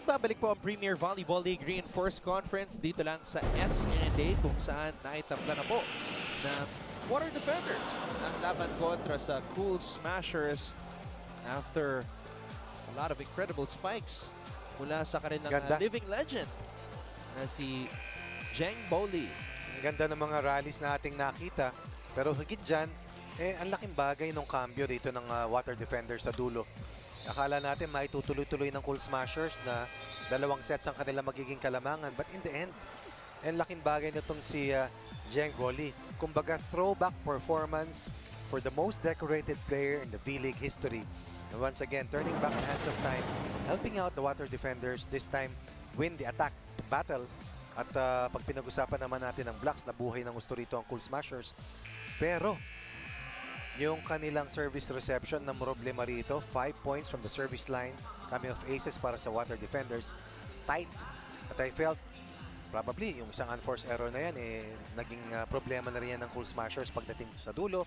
Nagbabalik po ang Premier Volleyball League Reinforced Conference dito lang sa SNA kung saan naitapla na po ng Water Defenders ang laban kontra sa Cool Smashers after a lot of incredible spikes mula sa kanilang living legend na si Jeng Bowley. Ang ganda ng mga rallies na ating nakita, pero higit dyan, ang laking bagay ng cambio dito ng Water Defenders sa dulo. Akala natin maitutuloy-tuloy ng Cool Smashers na 2 sets ang kanila magiging kalamangan. But in the end, ang laking bagay nitong si Jeng Bowley. Kumbaga, throwback performance for the most decorated player in the V-League history. And once again, turning back the hands of time, helping out the Water Defenders, this time win the attack battle. At pag pinag-usapan naman natin ng blocks, nabuhay ng gusto rito ang Cool Smashers. Pero, yung kanilang service reception na problema rito, 5 points from the service line, coming of aces para sa Water Defenders. Tight. At I felt, probably, yung isang unforced error na yan, naging problema na rin yan ng Cool Smashers pagdating sa dulo.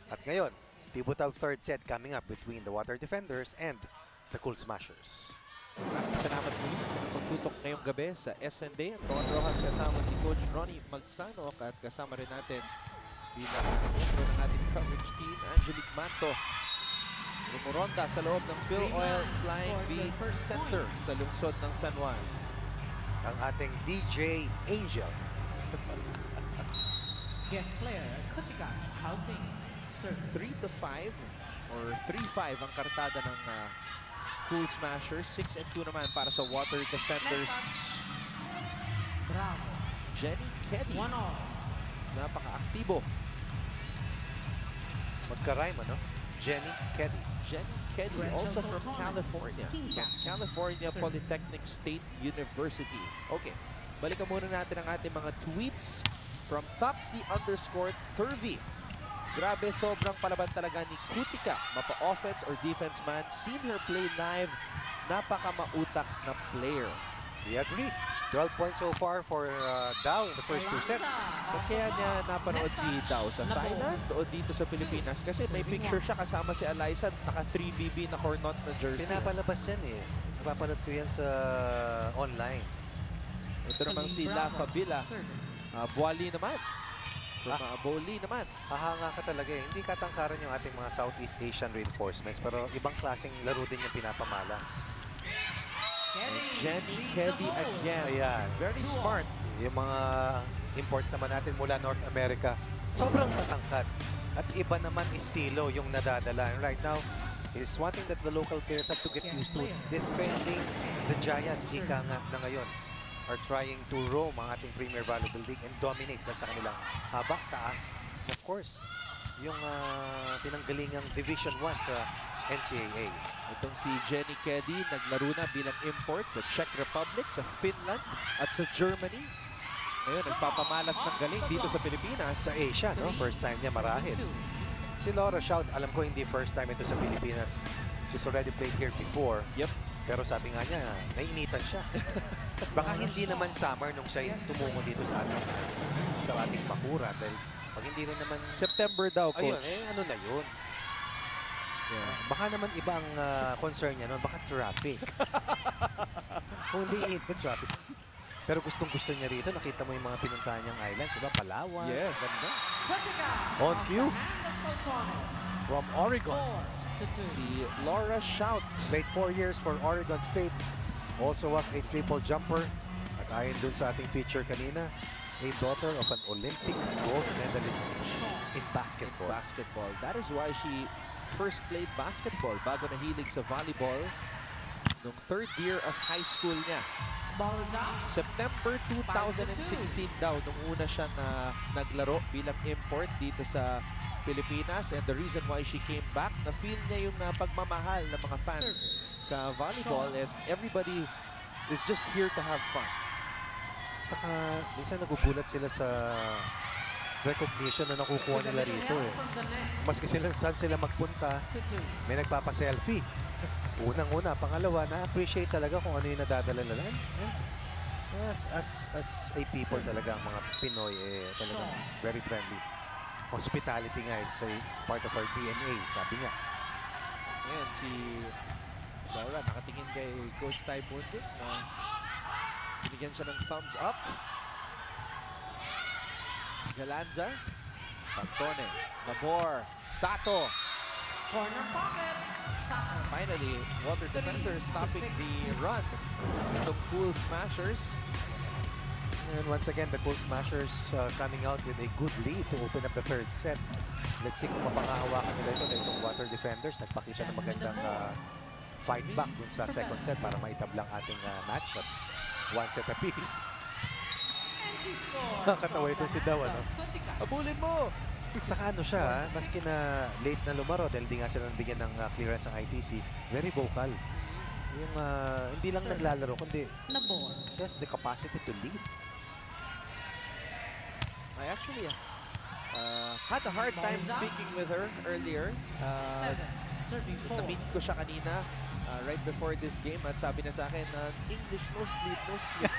At ngayon, pivotal third set coming up between the Water Defenders and the Cool Smashers. Salamat po sa pagtutok ngayong gabi sa SND. Ron Rojas kasama si Coach Ronnie Magsanok at kasama rin natin bilang member ng ating coverage team, Angelique Manto. Rumuronda sa loob ng Phil Oil Flying V Center sa lungsod ng San Juan. Ang ating DJ Angel. Guest player, Kutika Kauping. 3-5 or 3-5 ang kartada ng Cool Smashers. 6-2 naman para sa Water Defenders. Bravo. Jenny Keddy. 1-all. Napaka-aktibo. Magka-rhyme, ano? Jenny Keddy. Jenny Keddy, also from California. California Polytechnic State University. Okay, balikan muna natin ang ating mga tweets from Topsy_Turvy. Grabe, sobrang palaban talaga ni Kutika. Mapa-offense or defense man. Seen her play live. Napaka-mautak na player. We agree. 12 points so far for Dao in the first 2 sets. So kaya niya napanood si Dao sa Thailand o dito sa Pilipinas kasi may picture siya kasama si Eliza naka 3BB na Cornot na jersey. Pinapalabas yan eh. Napapanood ko yan sa online. Ito naman si La Fabila. Buwali naman. From Bowley naman. Hahanga ka talaga eh. Hindi katangkaran yung ating mga Southeast Asian reinforcements pero ibang klaseng laro din yung pinapamalas. Jenny Keddy again. Ayan. Very smart. Yung mga imports naman natin mula North America, sobrang matangkad. At iba naman estilo yung nadadala. And right now, it is one thing that the local players have to get used to. Defending the Giants, ika nga na ngayon, are trying to roam ang ating Premier Volleyball League and dominate dahil sa kanilang haba, taas. And of course, yung pinanggalingang Division 1 sa NCAA. Itong si Jenny Keddy, naglaro na bilang import sa Czech Republic, sa Finland, at sa Germany. Ngayon, nagpapamalas ng galing dito sa Pilipinas. Sa Asia, no? First time niya marahil. Si Laura Shout, alam ko hindi first time ito sa Pilipinas. She's already played here before. Yep. Pero sabi nga niya, naiinitan siya. Baka hindi naman summer nung siya tumungo dito sa ating Bakura. Dahil pag hindi rin naman... September daw, Coach. Ayun, ano na yun? Yeah. Baka naman iba ang concern niya noon. Baka traffic. Kung hindi traffic. Pero gustong-gusto niya rito. Nakita mo yung mga pinuntahan niyang islands. Diba? Palawan. Yes. Ganda. On cue. From Oregon. Si Laura Shout. Played 4 years for Oregon State. Also was a triple jumper. At ayon dun sa ating feature kanina, a daughter of an Olympic gold medalist in basketball. That is why she first played basketball bago nahilig sa volleyball nung 3rd year of high school niya. September 2016 daw nung una siya na naglaro bilang import dito sa Pilipinas, and the reason why she came back, na-feel niya yung pagmamahal ng mga fans sa volleyball, and everybody is just here to have fun. Saka minsan nagugulat sila sa recognition na nakukuha nila rito eh. Maski saan sila magpunta, may nagpapa-selfie. Unang-una, pangalawa, na-appreciate talaga kung ano yung nadadala nila. As a people talaga, ang mga Pinoy talaga very friendly. Hospitality nga is a part of our DNA, sabi nga. Ayan, si Laura nakatingin kay Coach Ty Bundit na binigyan siya ng thumbs up. Galanza, Pantone, Nabor, Sato. Corner pocket. Sato. Finally, Water Defender stopping the run of Pool Smashers. And once again, the Cool Smashers coming out with a good lead to open up the third set. Let's see kung mapangahawakan nila ito. Itong Water Defenders nagpakita ng magandang fight back dun sa second set para maitablang ating matchup. One set apiece. And she scores. Nakatawa ito si Daw, ano? Abulin mo! Saka ano siya, maski na late na lumaro dahil di nga sila nabigyan ng clearance ng ITC, very vocal. Yung hindi lang naglalaro, kundi Nabor. just the capacity to lead. I actually had a hard time speaking with her earlier. 7. Serving 4. Na-meet ko siya kanina right before this game at sabi na sa akin, English, no split, no split.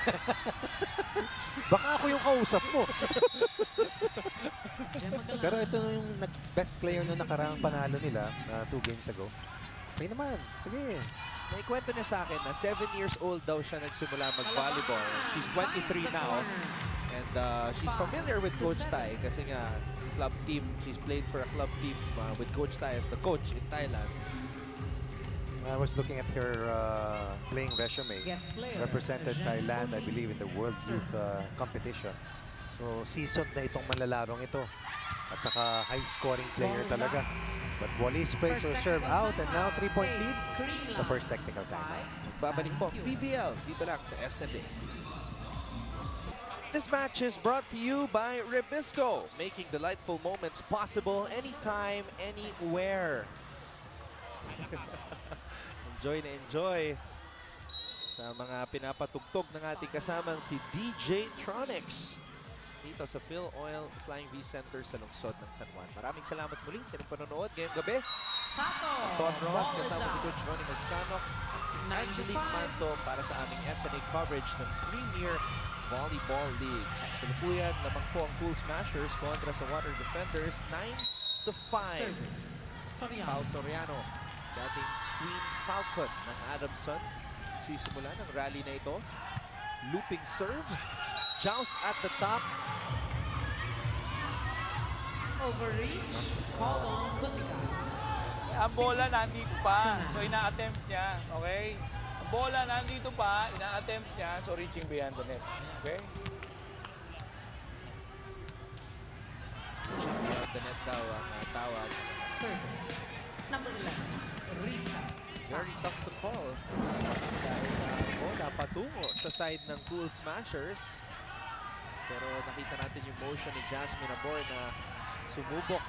Baka ako yung kausap mo. Gemma Galanza. Pero ito yung best player na nakaraang panalo nila 2 games ago. Okay naman, sige. Naikwento niya sa akin na 7 years old daw siya nagsimula mag-volleyball. She's 23 now. And she's familiar with Coach Ty kasi nga club team, she's played for a club team with Coach Ty as the coach in Thailand. I was looking at her playing resume. Guest player. Represented Thailand, I believe, in the World Youth competition. So, seasoned na itong manlalarong ito. At saka high-scoring player talaga. But Wally sprays her serve out and now 3-point lead sa first technical time. Babalik po, PBL, dito lang sa SNA. This match is brought to you by Ribisco, making delightful moments possible anytime, anywhere. Enjoy na enjoy sa mga pinapatugtog ng ating kasamang si DJ Tronics dito sa Phil Oil Flying V Center sa lungsod ng San Juan. Maraming salamat muli sa inyong panonood ngayong gabi. Sato. Ton Ross Ball is kasama si out. Coach Ronnie Magsanok at si Angelique 95. Manto para sa aming SNA coverage ng Premier Volleyball League. Sa kasalukuyan, lamang po ang Pool Smashers kontra sa Water Defenders, 9-5. Service. Soriano. Pao Soriano, dating Queen Falcon ng Adamson. Sisimula ng rally na ito. Looping serve. Joust at the top. Overreach. Called on Kutika. Ang bola nandito pa, so ina-attempt niya, okay? Ang bola nandito pa, ina-attempt niya, so reaching beyond the net, okay? Beyond the net daw ang tawag. Service. Number 11. Risa. Very tough to call. Dahil bola patungo sa side ng Pool Smashers. Pero nakita natin yung motion ni Jasmine Abor na sumubok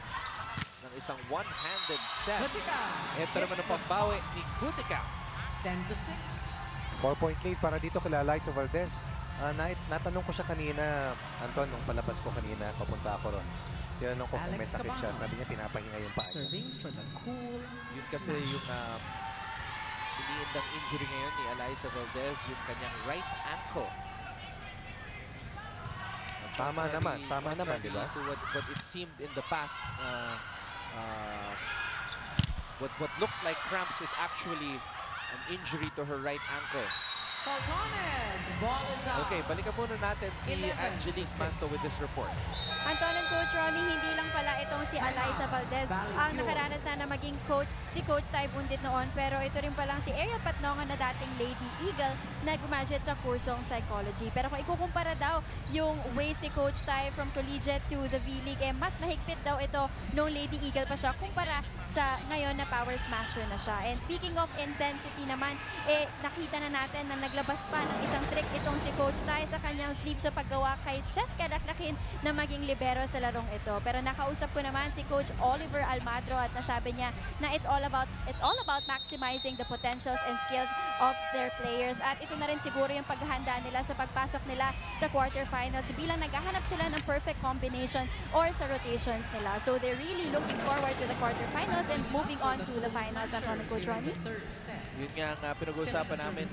ng isang one-handed set. Kutika. Ito naman ang pambawi ni Kutika. 10-6. 4-point lead para dito kila Liza Valdez. Natanong ko siya kanina, Anton, nung palabas ko kanina, papunta ako ron. Tinanong ko kung may Alex sakit siya. Cabanas. Sabi niya, pinapahinga yung paa niya. Serving for the cool. Yun kasi yung iniindang injury ngayon ni Eliza Valdez, yung kanyang right ankle. Tama naman, di ba? To what it seemed in the past, what looked like cramps is actually an injury to her right ankle. Faltones. Ball is out. Okay, balikan muna natin si 11-6. Angelique Manto with this report. Anton and Coach Ronnie, hindi lang pala itong si Eliza Valdez ang nakaranas na maging coach, si Coach Ty Bundit noon, pero ito rin palang si Area Patnongan na dating Lady Eagle na graduate sa kursong psychology. Pero kung ikukumpara daw yung ways ni Coach Ty from collegiate to the V-League, mas mahigpit daw ito nung Lady Eagle pa siya kumpara sa ngayon na power smasher na siya. And speaking of intensity naman, nakita na natin na naglabas pa ng isang trick itong si Coach Ty sa kanyang sleeve sa paggawa kay Cheska Daklakin na maging libero sa larong ito. Pero nakausap ko naman si Coach Oliver Almadro at nasabi niya na it's all about maximizing the potentials and skills of their players. At ito na rin siguro yung paghahanda nila sa pagpasok nila sa quarterfinals bilang naghahanap sila ng perfect combination or sa rotations nila. So they're really looking forward to the quarterfinals and moving on to the finals. At Coach Ronnie? Yun nga ang pinag-uusapan namin,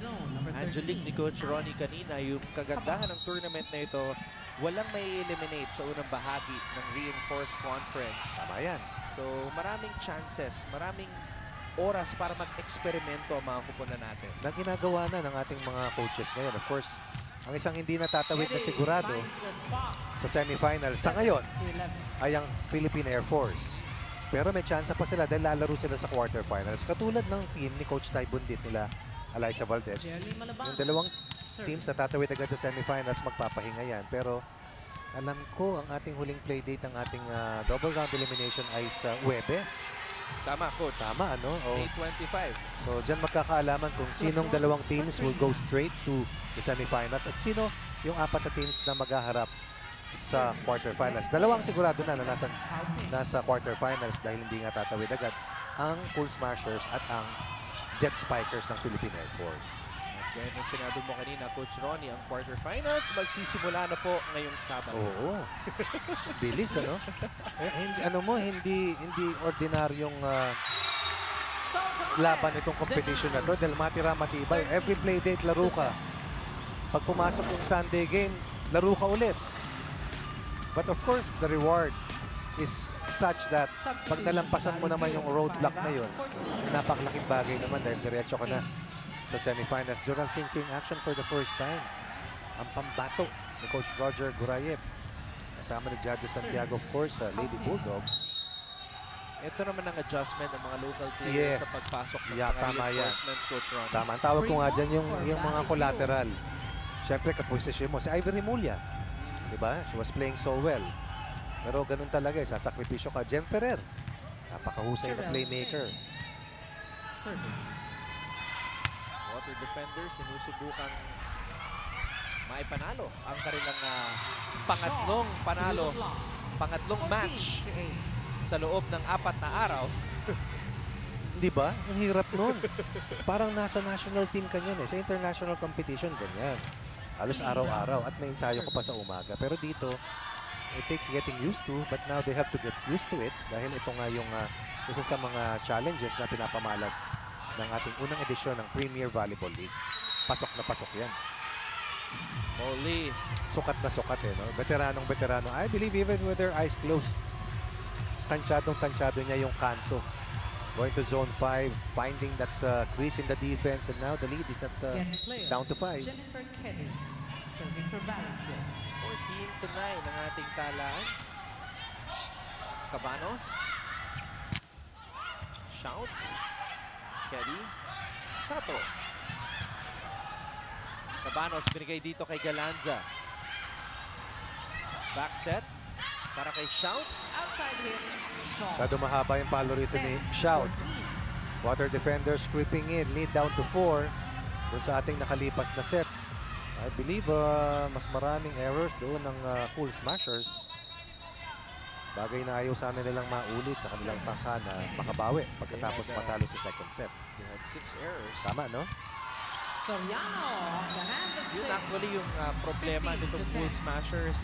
Angelique, ni Coach Ronnie kanina, yung kagandahan ng tournament na ito, walang may eliminate sa unang bahagi ng reinforced conference. Tama yan. So maraming chances, maraming oras para mag-eksperimento ang mga kupunan natin. Na ginagawa na ng ating mga coaches ngayon. Of course, ang isang hindi natatawid na sigurado sa semifinals sa ngayon ay ang Philippine Air Force. Pero may chance pa sila dahil lalaro sila sa quarterfinals. Katulad ng team ni Coach Ty Bundit nila, Alyssa Valdez. Yung dalawang teams na tatawid agad sa semifinals, magpapahinga yan. Pero alam ko ang ating huling playdate ng ating double round elimination ay sa Huwebes. Tama, Coach. Tama, ano? May 25. So, dyan magkakaalaman kung sinong dalawang teams will go straight to the semifinals at sino yung apat na teams na maghaharap sa quarterfinals. Dalawang sigurado na nasa quarterfinals dahil hindi nga tatawid agad ang Cool Smashers at ang Jet Spikers ng Philippine Air Force. Yan ang sinabi mo kanina, Coach Ronnie, ang quarterfinals magsisimula na po ngayong Sabado. Oo. Bilis, ano? Hindi ordinaryong laban itong competition na to dahil matibay. Every play date, laro ka. Pag pumasok yung Sunday game, laro ka ulit. But of course, the reward is such that pag nalampasan mo naman yung roadblock na yun, napakalaking bagay naman dahil diretso ka na sa semifinals. Joran Singh in action for the first time. Ang pambato ni Coach Roger Gurayev. Kasama ni Judge Santiago, of course, Lady Bulldogs. Ito naman ang adjustment ng mga local players sa pagpasok ng mga reinforcements, Coach Ron. Tama. Ang tawag ko nga dyan yung mga collateral. Siyempre, kaposisyon mo. Si Ivory Mulia. Diba? She was playing so well. Pero ganun talaga. Sasakripisyo ka. Jem Ferrer. Napakahusay na playmaker. Water defenders, sinusubukang maipanalo ang kanilang pangatlong match sa loob ng 4 na araw. Di ba? Ang hirap nun. Parang nasa national team ka niyan eh. Sa international competition, ganyan. Halos araw-araw at may ensayo ko pa sa umaga. Pero dito, it takes getting used to, but now they have to get used to it dahil ito nga yung isa sa mga challenges na pinapamalas ng ating unang edisyon ng Premier Volleyball League. Pasok na pasok yan. Molly. Sukat na sukat eh, no? Veteranong-veterano. I believe even with their eyes closed, tansyadong-tansyado niya yung kanto. Going to zone 5, finding that crease in the defense, and now the lead is at is down to 5. Jennifer Kelly, serving for Balancur. 14-9 ang ating talaan. Cabanos. Shout. Kelly. Sato. Cabanos binigay dito kay Galanza. Back set para kay Shout. Outside hit, Shaw. Masyado mahaba yung palo rito ni Shout. Water defenders creeping in, lead down to 4 doon sa ating nakalipas na set. I believe mas maraming errors doon ng Cool Smashers. Bagay na ayaw sana nilang maulit sa kanilang tasa na makabawi pagkatapos matalo sa second set. They had 6 errors. Tama, no? Soriano, the hand of Yun 6. actually yung problema 15 nitong to 10. Cool Smashers.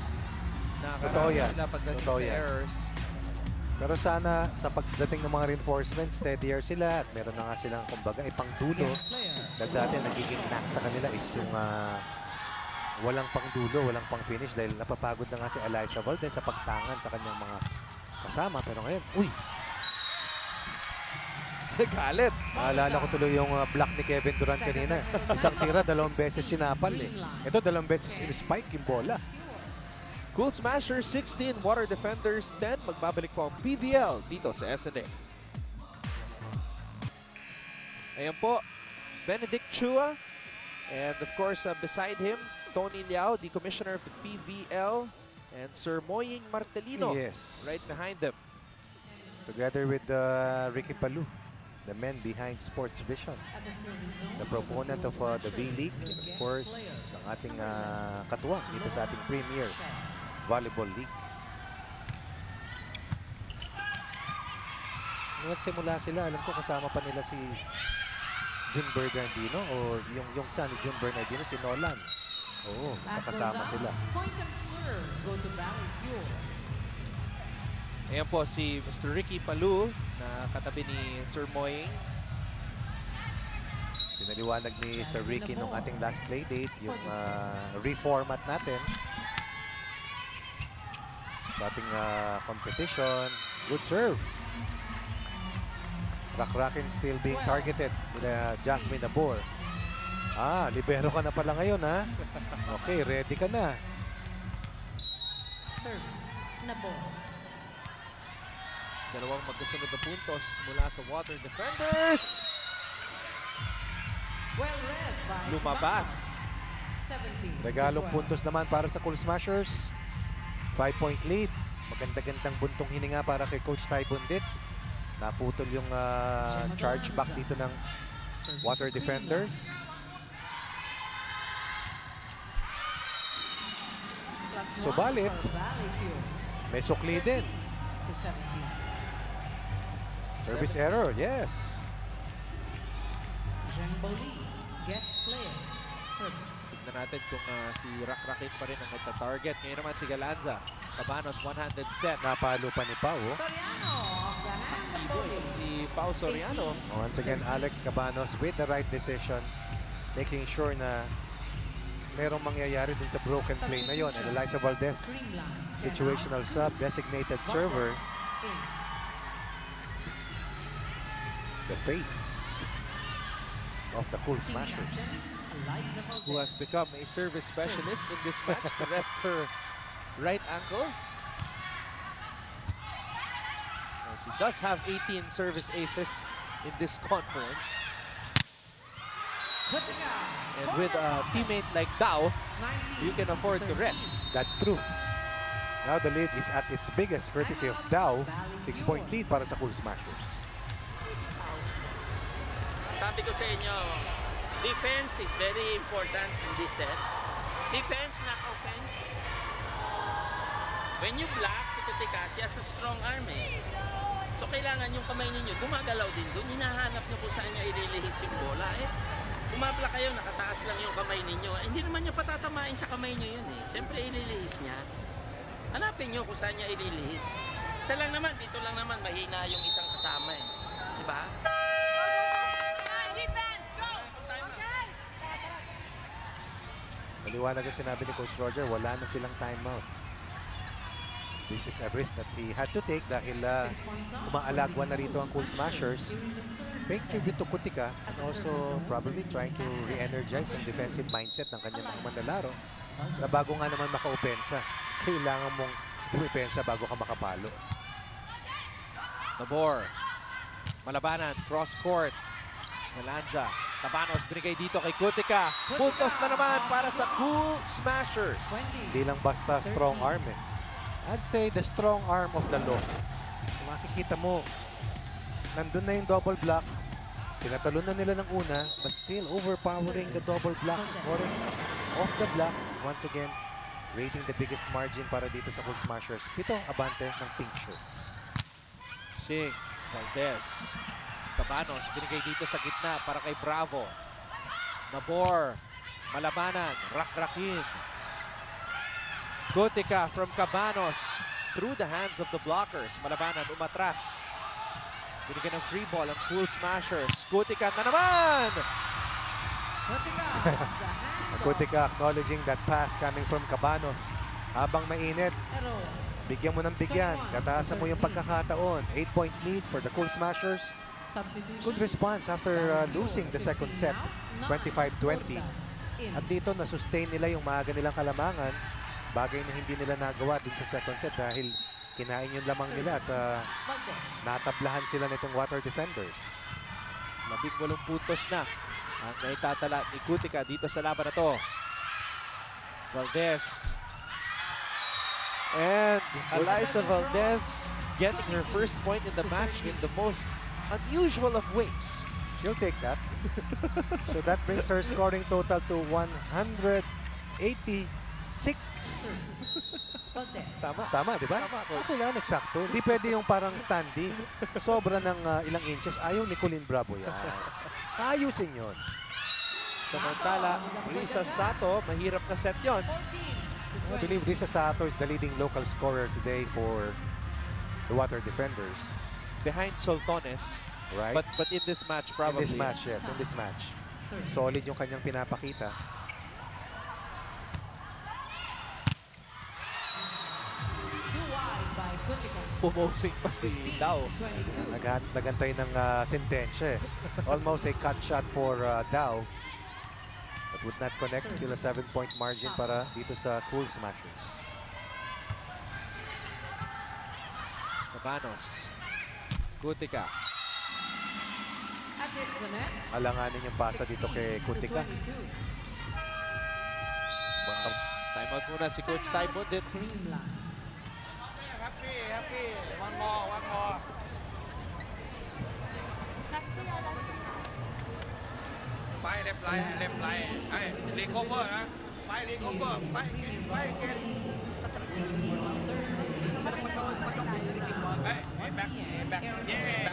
Totoo yan. Sila pagdating Totoo sa yan. errors. Pero sana sa pagdating ng mga reinforcements, steadier sila at meron na nga silang kumbaga ipang dulo. Dahil dati nagiging knack sa kanila is yung walang pang dulo, walang pang finish dahil napapagod na nga si Alyssa Valdez sa pagtangan sa kanyang mga kasama. Pero ngayon, uy! Nagalit. Naalala ko tuloy yung block ni Kevin Durant kanina. Isang tira, 2 beses sinapal eh. Ito, 2 beses in-spike yung bola. Cool Smashers 16, Water Defenders 10. Magbabalik po ang PVL dito sa SNA. Ayan po, Benedict Chua. And of course, beside him, Tony Liao, the commissioner of the PVL. And Sir Moying Martelino, Yes. right behind them. Together with Ricky Palou, the men behind Sports Vision. At the service zone, The proponent of the V-League, and of course, ang ating katuwang dito sa ating Premier Volleyball League. Nung nagsimula sila, alam ko kasama pa nila si Jun Bernardino o yung son ni Jun Bernardino, si Nolan. Oo, back goes nakasama up. sila. Point and serve, go to Balancur. Ayan po si Mr. Ricky Palou na katabi ni Sir Moying. Pinaliwanag ni Sir Ricky nung ating last play date, yung reformat natin sa ating competition. Good serve. Rakraken still being targeted with Jasmine Nabor. Libero ka na pala ngayon, ha? Okay, ready ka na. Service. Nabor. Dalawang magkasunod na puntos mula sa Water Defenders. Well read by Lumabas. 17 Regalong to 12. puntos naman para sa Cool Smashers. 5-point lead. Maganda-gandang buntong hininga para kay Coach Ty Bundit. Naputol yung charge back dito ng Service Water Greenland. Defenders. Plus Subalit, 1 for Valley Pure. may sukli din. To 17. Service error, yes. Jean Boli. Guest player. Serve. Tignan natin kung si Rakraken pa rin ang nagta-target. Ngayon naman si Galanza. Cabanos, one-handed set. Napalo pa ni Pau. Soriano off the hand of Ibo Boli. si Pau Soriano. Once again, Alex Cabanos with the right decision. Making sure na merong mangyayari dun sa broken play na yon. And Eliza Valdez, Greenland. situational sub, designated server. The face of the Cool Smashers. Who has become a service specialist in this match to rest her right ankle. Well, she does have 18 service aces in this conference. And with a teammate like Dao, you can afford to rest. That's true. Now the lead is at its biggest courtesy of Dow. 6-point lead para sa Cool Smashers. Sabi ko sa inyo, defense is very important in this set. Defense, not offense. When you block, si Kutika, she has a strong arm eh. So kailangan yung kamay ninyo gumagalaw din doon. Hinahanap nyo kung saan niya ililihis yung bola eh. Bumabla kayo, nakataas lang yung kamay ninyo. Eh, hindi naman niya patatamain sa kamay niyo yun eh. Siyempre ililihis niya. Hanapin nyo kung saan niya ililihis. Isa lang naman, dito lang naman, mahina yung isang kasama eh. Diba? Maliwanag ang sinabi ni Coach Roger, wala na silang timeout. This is a risk that he had to take dahil umaalagwa na rito ang Cool Smashers. Paying tribute to Kutika and also probably trying to re-energize yung defensive mindset ng kanyang mga manlalaro na bago nga naman maka-opensa, kailangan mong dumipensa bago ka makapalo. Nabor. Malabanan. Cross court. Galanza. Cabanos binigay dito kay Kutika. Puntos na naman para sa Cool Smashers. Hindi lang basta strong arm eh. I'd say the strong arm of the law. So makikita mo, nandun na yung double block. Tinatalo na nila ng una, but still overpowering the double block. Scoring off the block. Once again, rating the biggest margin para dito sa Cool Smashers. 7 abante ng pink shirts. Sing. Valdez. Cabanos binigay dito sa gitna para kay Bravo. Nabor. Malabanan. Rakraken. Kutika from Cabanos through the hands of the blockers. Malabanan umatras. Binigyan ng free ball ang Cool Smashers. Kutika na naman! Kutika acknowledging that pass coming from Cabanos. Habang mainit, bigyan mo ng bigyan. Kataasan mo yung pagkakataon. 8-point lead for the Cool Smashers. Good response after losing the second set, 25-20. At dito, na-sustain nila yung maaga nilang kalamangan. Bagay na hindi nila nagawa dun sa second set dahil kinain yung lamang nila at natablahan sila nitong Water Defenders. 18 puntos na ang naitatala ni Kutika dito sa laban na to. Valdez. And Eliza Valdez getting her first point in the match in the most unusual of ways. She'll take that. So that brings her scoring total to 186. Tama, di ba? Ako lang, eksakto. Hindi pwede yung parang standing. Sobra ng ilang inches. Ayaw ni Colleen Bravo yan. Ayusin yun. Samantala, Risa Sato, mahirap na set yon. I believe Risa Sato is the leading local scorer today for the Water Defenders. Behind Soltones. Right? But in this match, probably. In this match, yes. In this match. Solid yung kanyang pinapakita. Kutika. Pumosing pa si 15 Dao. to 22. Nagantay ng sentensya eh. Almost a cut shot for Dao. But would not connect. Still a 7-point margin para dito sa Cool Smashers. Cabanos. Kutika. That hits the net. Alanganin yung pasa dito 16 kay to Kutika. 22. Timeout muna si Coach Ty Bundit. Green line. Happy. One more. Fight reply. Ay, recover, ha? Fight recover. Fight get. Hey, back. Yes.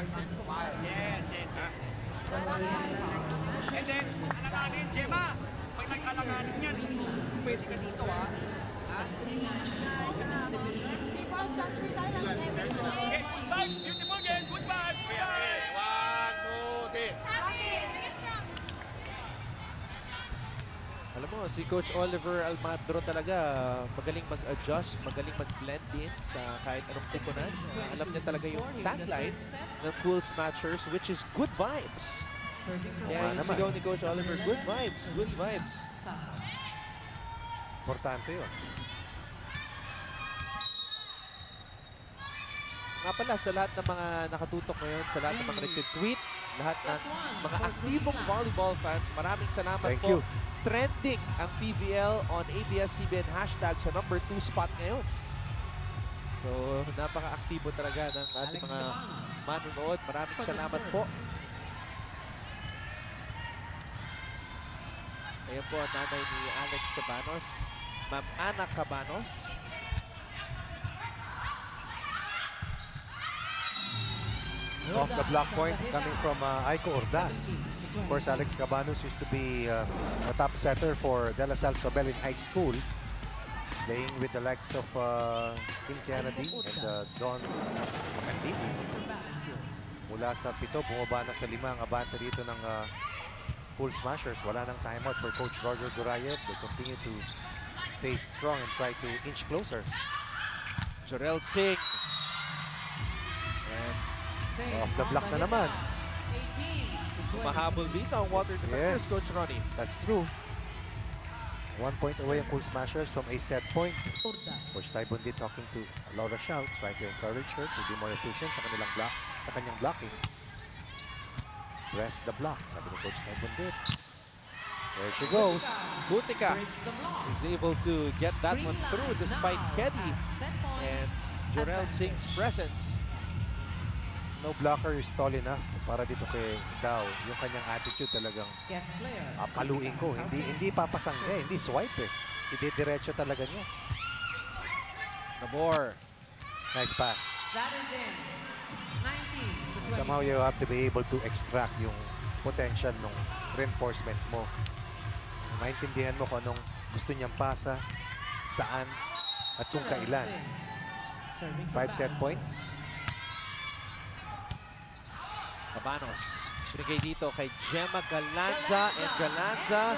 And then, alanganin, Gemma. Pag nagkalanganin yan, pwede ka dito, ha? That's 3 matches in this division. Okay, good vibes, beautiful game, good vibes. Okay, 1, 2, 3. Alam mo, si Coach Oliver Almadro talaga magaling mag-adjust, magaling mag-blend in sa kahit anong sikunan. Alam niya talaga yung tagline ng Cool Smashers, which is good vibes. Serving for Kaya yung sigaw ni Coach Oliver, good vibes. Importante yun. Nga pala, sa lahat ng mga nakatutok ngayon, sa lahat ng mga nag-tweet, lahat ng mga aktibong volleyball fans, maraming salamat Thank po. you. Trending ang PVL on ABS-CBN hashtag sa number 2 spot ngayon. So, napaka-aktibo talaga ng ating mga manonood. Maraming salamat po. Ayan po ang nanay ni Alex Cabanos, Ma'am Ana Cabanos. Off the block point coming from Aiko Ordaz. Of course, Alex Cabanos used to be a top setter for De La Salle Sobel in high school, playing with the likes of Kim Kennedy and Don Candisi. Mula sa 7, bumaba na sa 5 ang abante rito ng Cool Smashers. Wala nang timeout for Coach Roger Durayev. They continue to stay strong and try to inch closer. Jorel Singh. Off the block na naman. 18 to 20. Mahabol dito ang Water Defenders, Yes. Coach Ronnie. That's true. 1 point away ang Cool Smashers from a set point. Ordaz. Coach Ty Bundit talking to Laura Shout, trying to encourage her to be more efficient sa kanyang blocking. Press the block, sabi ni Coach Ty Bundit. There she goes. Kutika Breaks the block. is able to get that Green one line through despite now Keddy at set point and Jorel advantage. Singh's presence. No blocker is tall enough para dito kay Dao. Yung kanyang attitude talagang Guest player. paluin ko. Hindi papasang hindi swipe eh. Didiretso talaga niya. Nabor. Nice pass. That is in. 19 to 20. Somehow you have to be able to extract yung potential ng reinforcement mo. Maintindihan mo kung anong gusto niyang pasa, saan, at kung kailan. 5 set points. Cabanos. Binigay dito kay Gemma Galanza. And Galanza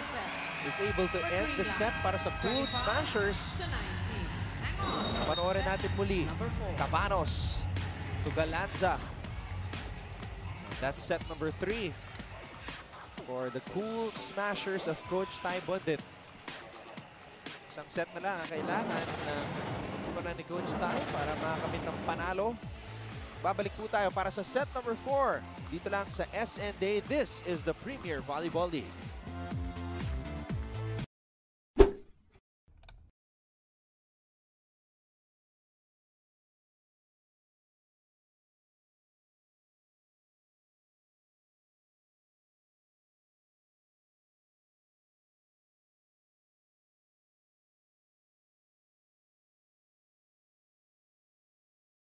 is able to end the set para sa Cool Smashers. To 19. Panoorin natin muli. Number 4. Cabanos to Galanza. That's set number 3 for the Cool Smashers of Coach Ty Bundit. Isang set na lang ang kailangan na ni Coach Ty para makamit ng panalo. Babalik po tayo para sa set number 4 dito lang sa SNDA. This is the Premier Volleyball League.